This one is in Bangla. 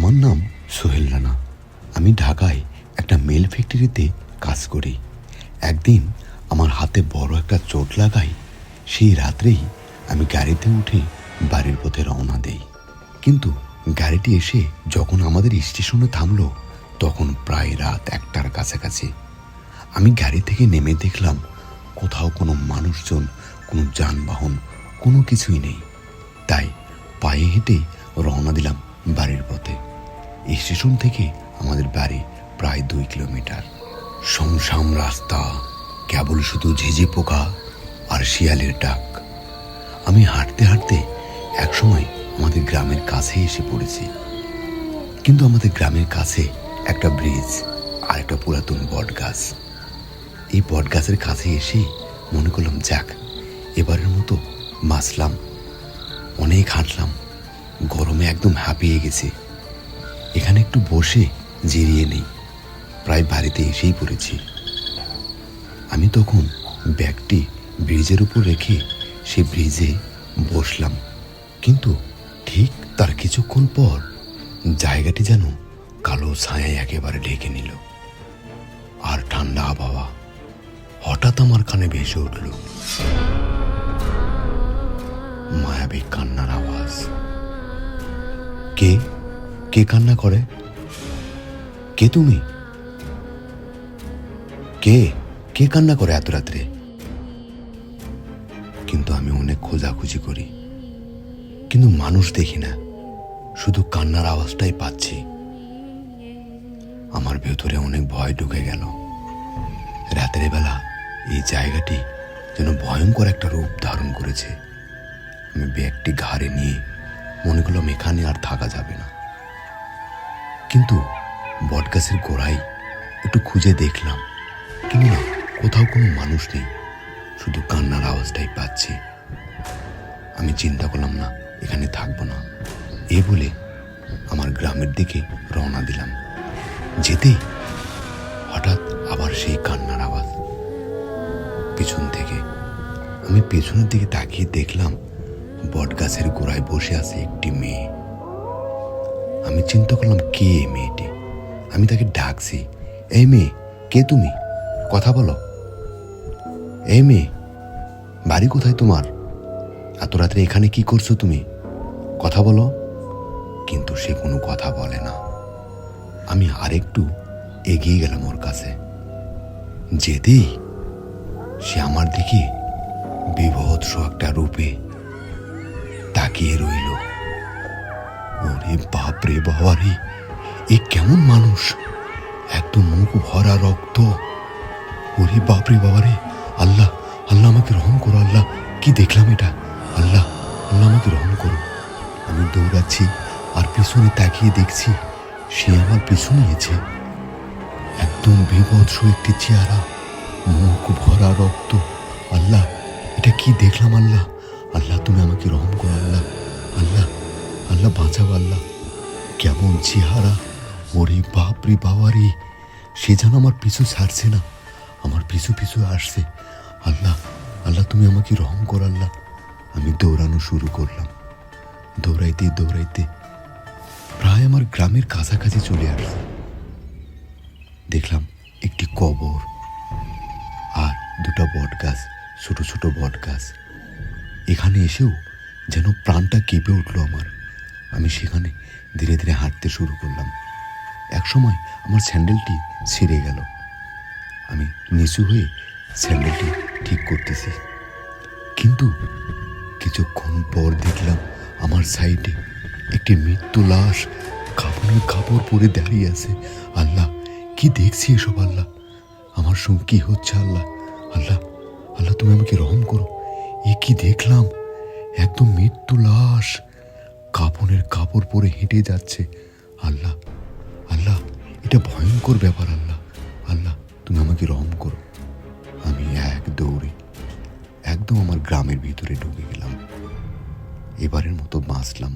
আমার নাম সোহেল রানা। আমি ঢাকায় একটা মেল ফ্যাক্টরিতে কাজ করি। একদিন আমার হাতে বড় একটা চোট লাগায়। সেই রাত্রেই আমি গাড়িতে উঠে বাড়ির পথে রওনা দেই। কিন্তু গাড়িটি এসে যখন আমাদের স্টেশনে থামলো, তখন প্রায় রাত 1টার কাছাকাছি। আমি গাড়ি থেকে নেমে দেখলাম কোথাও কোনো মানুষজন, কোনো যানবাহন, কোনো কিছুই নেই। তাই পায়ে হেঁটে রওনা দিলাম বাড়ির পথে। স্টেশন থেকে আমাদের বাড়ি প্রায় 2 কিলোমিটার। শুনশান রাস্তা, কেবল শুধু ঝিঝি পোকা আর শিয়ালের ডাক। আমি হাঁটতে হাঁটতে একসময় আমাদের গ্রামের কাছে এসে পড়েছি। কিন্তু আমাদের গ্রামের কাছে একটা ব্রিজ আর একটা পুরাতন বট গাছ। এই বট গাছের কাছে এসে মনে করলাম, যাক, এবারের মতো বাঁচলাম। অনেক হাঁটলাম, গরমে একদম হাঁপিয়ে গেছে। এখানে একটু বসে জিরিয়ে নেই। প্রায় বাড়িতে এসেই পড়েছি। আমি তখন ব্যাগটি ব্রিজের উপর রেখে সে ব্রিজে বসলাম। কিন্তু ঠিক তার কিছুক্ষণ পর জায়গাটি যেন কালো ছায়ায় একেবারে ঢেকে নিল। আর ঠান্ডা আবহাওয়া হঠাৎ আমার কানে ভেসে উঠল মায়াবী কান্নার আওয়াজ। কে কে কান্না করে? কে তুমি? কে কে কান্না করে এত রাত্রে? কিন্তু আমি অনেক খোঁজাখুঁজি করি, কিন্তু মানুষ দেখি না, শুধু কান্নার আওয়াজটাই পাচ্ছি। আমার ভেতরে অনেক ভয় ঢুকে গেল। রাতের বেলা এই জায়গাটি যেন ভয়ঙ্কর একটা রূপ ধারণ করেছে। আমি ব্যাগটি ঘাড়ে নিয়ে মনে করলাম এখানে আর থাকা যাবে না। কিন্তু বটগাছের গোড়ায় একটু খুঁজে দেখলাম, কিন্তু না, কোথাও কোনো মানুষ নেই, শুধু কান্নার আওয়াজটাই পাচ্ছি। আমি চিন্তা করলাম, না, এখানে থাকবো না। এ বলে আমার গ্রামের দিকে রওনা দিলাম। যেতেই হঠাৎ আবার সেই কান্নার আওয়াজ পিছন থেকে। আমি পেছনের দিকে তাকিয়ে দেখলাম বটগাছের গোড়ায় বসে আছে একটি মেয়ে। আমি চিন্তা করলাম, কে এই মেয়েটি? আমি তাকে ডাকছি, এই মেয়ে, কে তুমি? কথা বলো। এই মেয়ে, বাড়ি কোথায় তোমার? এত রাত্রে এখানে কি করছো তুমি? কথা বলো। কিন্তু সে কোনো কথা বলে না। আমি আরেকটু এগিয়ে গেলাম ওর কাছে। যেতেই সে আমার দিকে বিভৎস একটা রূপে তাকিয়ে রইল। ওরে বাপ রে বাবা রে, এ কেমন মানুষ? একদম মুখ ভরা রক্ত। ওরে বাপ রে বাবা রে, আল্লাহ আল্লাহ আমাকে রহম করো। আল্লাহ, কি দেখলাম এটা? আল্লাহ আল্লাহ আমাকে রহম করো। আমি দৌড়াচ্ছি আর পিছনে তাকিয়ে দেখছি সে আমার পিছু নিয়েছে। একদম বিভৎস একটি চেহারা, মুখ ভরা রক্ত। আল্লাহ, এটা কি দেখলাম? আল্লাহ আল্লাহ তুমি আমাকে রহম করো। আল্লাহ আল্লাহ আল্লাহ বাঁচাও। আল্লাহ, কেমন চেহারা! ওরে বাপ রে বাবা রে, সে যেন আমার পিছু ছাড়ছে না, আমার পিছু পিছু আসছে। আল্লাহ আল্লাহ তুমি আমাকে রহম করো। আল্লাহ, আমি দৌড়ানো শুরু করলাম। দৌড়াইতে দৌড়াইতে প্রায় আমার গ্রামের কাছাকাছি চলে আসছে। দেখলাম একটি কবর আর 2টা বট গাছ, ছোট ছোট বট গাছ। এখানে এসেও যেন প্রাণটা কেঁপে উঠলো আমার। আমি সেখানে ধীরে ধীরে হাঁটতে শুরু করলাম। একসময় আমার স্যান্ডেলটি ছিঁড়ে গেল। আমি নিচু হয়ে স্যান্ডেলটি ঠিক করতেছি, কিন্তু কিছুক্ষণ পর দেখলাম আমার সাইডে একটি মৃত্যু লাশ কাপড়ের কাপড় পরে দাঁড়িয়ে আছে। আল্লাহ, কি দেখছি এসব? আল্লাহ, আমার সঙ্গে কি হচ্ছে? আল্লাহ আল্লাহ আল্লাহ তুমি আমাকে রহম করো। এ কি দেখলাম? একদম মৃত্যু লাশ কাপড়ের কাপড় পরে হেঁটে যাচ্ছে। আল্লাহ আল্লাহ, এটা ভয়ঙ্কর ব্যাপার। আল্লাহ আল্লাহ তুমি আমাকে রহম করো। আমি এক দৌড়ে একদম আমার গ্রামের ভিতরে ঢুকে গেলাম। এবারের মতো বাঁচলাম।